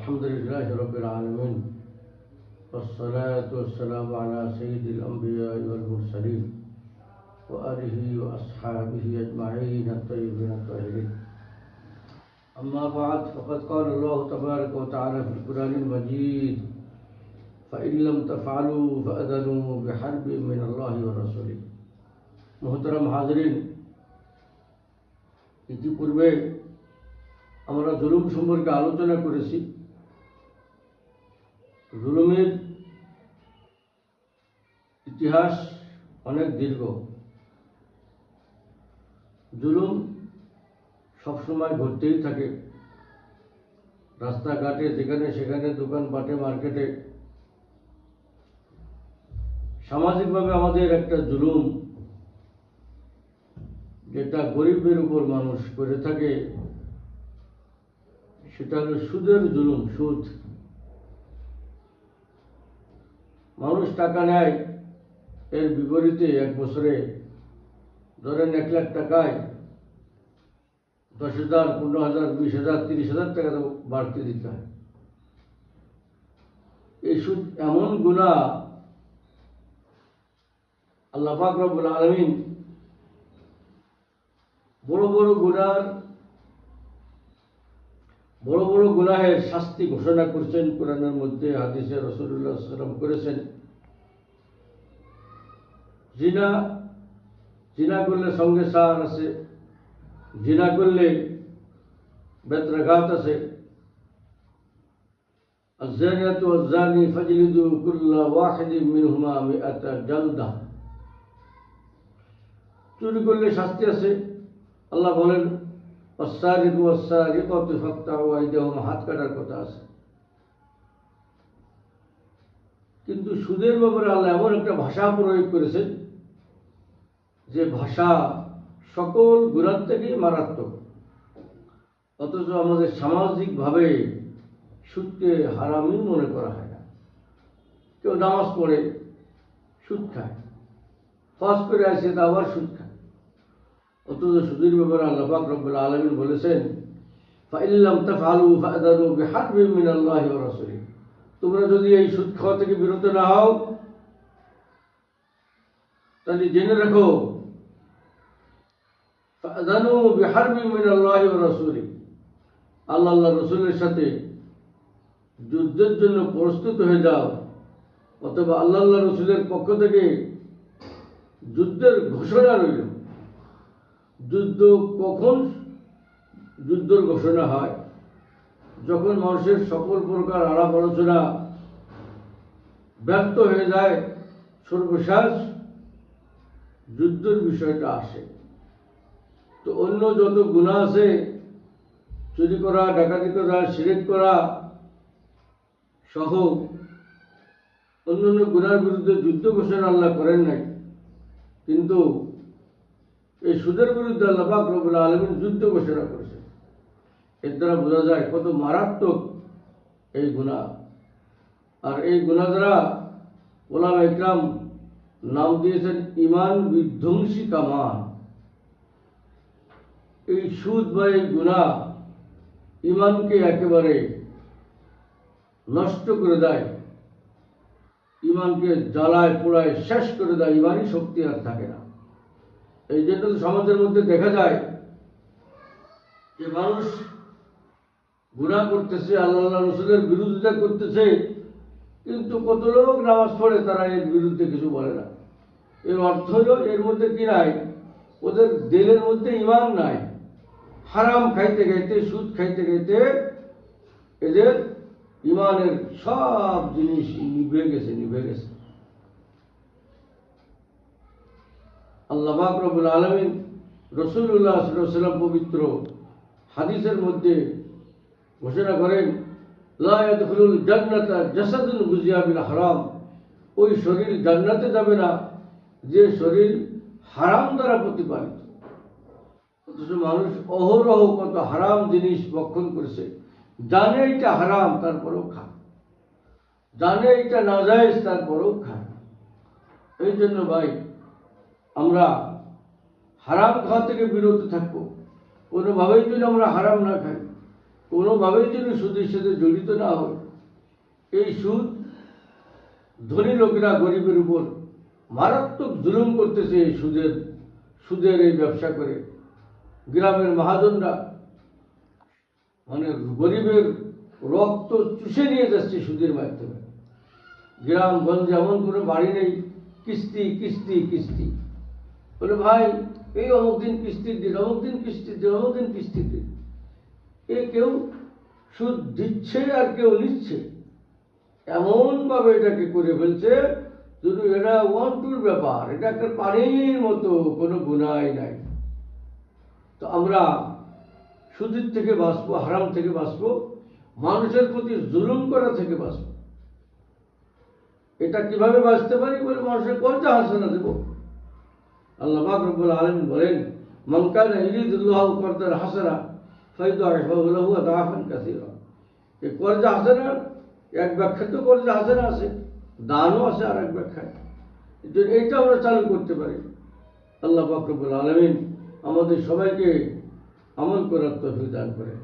الحمد لله رب العالمين والصلاة والسلام على سيد الأنبياء والمرسلين وآله وأصحابه أجمعين الطيبين الطاهرين. أما بعد فقد قال الله تبارك وتعالى في القرآن المجيد فإن لم تفعلوا فأذنوا بحرب من الله ورسوله. محترم হাজরিন, ইতিপূর্বে আমরা জুলুম সম্পর্কে আলোচনা করেছি। জুলুমের ইতিহাস অনেক দীর্ঘ। জুলুম সবসময় ঘটতেই থাকে, রাস্তাঘাটে, যেখানে সেখানে, দোকানপাটে, মার্কেটে। সামাজিকভাবে আমাদের একটা জুলুম, যেটা গরিবের উপর মানুষ করে থাকে, সেটা হলো সুদের জুলুম। সুদ, মানুষ টাকা নেয়, এর বিপরীতে এক বছরে ধরেন 1 লাখ টাকায় 10,000, 15,000, 20,000, 30,000 টাকা বাড়তি দিতে হয়। এই সুদ এমন গুনাহ, আল্লাহ পাক রব্বুল আলামিন বড় বড় গুনাহের শাস্তি ঘোষণা করছেন কোরআনের মধ্যে, হাদিসে রাসূলুল্লাহ সাল্লাল্লাহু আলাইহি ওয়াসাল্লাম করেছেন। জিনা করলে সঙ্গে সার আছে, জিনা করলে বেত্রাঘাত আছে। আয-যানিয়াতু ওয়াজ-যানি ফাজলিদু কুল্লা ওয়াহিদিন মিনহুমা মিআতা জালদা। চুরি করলে শাস্তি আছে। আল্লাহ বলেন ওয়াস-সারিকু ওয়াস-সারিকাতু ফাকতাউ আইদিয়াহুমা, হাত কাটার কথা আছে। কিন্তু সুদের ব্যাপারে আল্লাহ এমন একটা ভাষা প্রয়োগ করেছেন, যে ভাষা সকল গুনাহ থেকেই মারাত্মক। অথচ আমাদের সামাজিকভাবে সুদকে হারামই মনে করা হয় না। কেউ নামাজ পড়ে সুদ খায়, হজ করে আসে তা আবার সুদ খায়। অথচ সুদের ব্যাপারে আল্লাহ পাক রব্বুল আলামিন বলেছেন ফাইন লাম তাফআলু ফাআযানু বিহারবিন মিনাল্লাহি ওয়া রাসূলিহি। তোমরা যদি এই সুদ খাওয়া থেকে বিরত না হও, তাহলে জেনে রাখো ফাআযানু বিহারবিন মিনাল্লাহি ওয়া রাসূলিহি, আল্লাহ রাসূলের সাথে যুদ্ধের জন্য প্রস্তুত হয়ে যাও। অথবা আল্লাহ রাসূলের পক্ষ থেকে যুদ্ধের ঘোষণা রইল। যুদ্ধ কখন যুদ্ধের ঘোষণা হয়? যখন মানুষের সকল প্রকার আলাপ আলোচনা ব্যর্থ হয়ে যায়, সর্বশেষ যুদ্ধের বিষয়টা আসে। তো অন্য যত গুনাহ আছে, চুরি করা, ডাকাতি করা, শিরক করা সহ অন্যান্য গুনার বিরুদ্ধে যুদ্ধ ঘোষণা আল্লাহ করেন নাই। কিন্তু এই সুদের বিরুদ্ধে আল্লাহ পাক রব্বুল আলামিন যুদ্ধ ঘোষণা করেছেন। এর দ্বারা বোঝা যায় কত মারাত্মক এই গুনাহ। আর এই গুনাহ দ্বারা উলামা ইকরাম নাম দিয়েছেন ঈমান বিধ্বংসী কামান। এই সুদ বা এই গুনাহ ঈমানকে একেবারে নষ্ট করে দেয়, ঈমানকে জ্বালায় পোড়ায় শেষ করে দেয়। ঈমানই শক্তি আর থাকে না। এই জন্য সমাজের মধ্যে দেখা যায় যে মানুষ গুনাহ করতেছে, আল্লাহ রাসূলের বিরোধিতা করতেছে, কিন্তু কত লোক নামাজ পড়ে, তারা এর বিরুদ্ধে কিছু বলে না। এর অর্থ হলো এর মধ্যে কি নাই? ওদের দিলের মধ্যে ঈমান নাই। হারাম খাইতে খাইতে, সুদ খাইতে খাইতে এদের ঈমানের সব জিনিস নিভে গেছে। আল্লাহ পাক রব্বুল আলামিন রাসূলুল্লাহ সাল্লাল্লাহু আলাইহি ওয়াসাল্লাম পবিত্র হাদিসের মধ্যে ঘোষণা করেন লা ইয়াদখুলুল জান্নাতা জাসাদুন গুযিয়া বিল হারাম। ওই শরীর জান্নাতে যাবে না যে শরীর হারাম দ্বারা প্রতিপালিত। অথচ মানুষ অহরহ কত হারাম জিনিস ভক্ষণ করেছে, জানে এটা হারাম তারপরেও খায়, জানে এটা নাজায়েজ তারপরেও খায়। এই জন্য ভাই, আমরা হারাম খাওয়া থেকে বিরত থাকবো। কোনোভাবেই যদি আমরা হারাম না খাই, কোনোভাবেই যেন সুদের সাথে জড়িত না হয়। এই সুদ ধনী লোকেরা গরিবের উপর মারাত্মক জুলুম করতেছে এই সুদের এই ব্যবসা করে। গ্রামের মহাজনরা মানে গরিবের রক্ত চুষে নিয়ে যাচ্ছে সুদের মাধ্যমে। গ্রামগঞ্জে এমন কোনো বাড়ি নেই কিস্তি কিস্তি কিস্তি। বলে ভাই এই অমুক দিন কিস্তির দিন, অমুক দিন কিস্তির দিন, অমুক দিন কিস্তির দিন। এ কেউ সুদ দিচ্ছে আর কেউ নিচ্ছে, এমনভাবে এটাকে করে ফেলছে যদি এটা ওয়ান টুর ব্যাপার, এটা একটা পানির মতো, কোনো গুনাহ নাই। তো আমরা সুদের থেকে বাঁচবো, হারাম থেকে বাঁচবো, মানুষের প্রতি জুলুম করা থেকে বাঁচবো। এটা কিভাবে বাঁচতে পারি? বলে মানুষের কয়টা হাসানা দেব। আল্লাহ পাক রব্বুল আলামিন বলেন, মান কানা ইউরিদুল্লাহু করদান হাসানা ফায়ুদাইফাহু লাহু আদাফান কাসীরা। এই কর্জা হাসানা এক ব্যাখ্যা তো কর্জা হাসানা আছে, দানও আছে আর এক ব্যাখ্যায়। এইটা আমরা চালু করতে পারি। আল্লাহ পাক রব্বুল আলামিন আমাদের সবাইকে আমল করার তৌফিক দান করেন।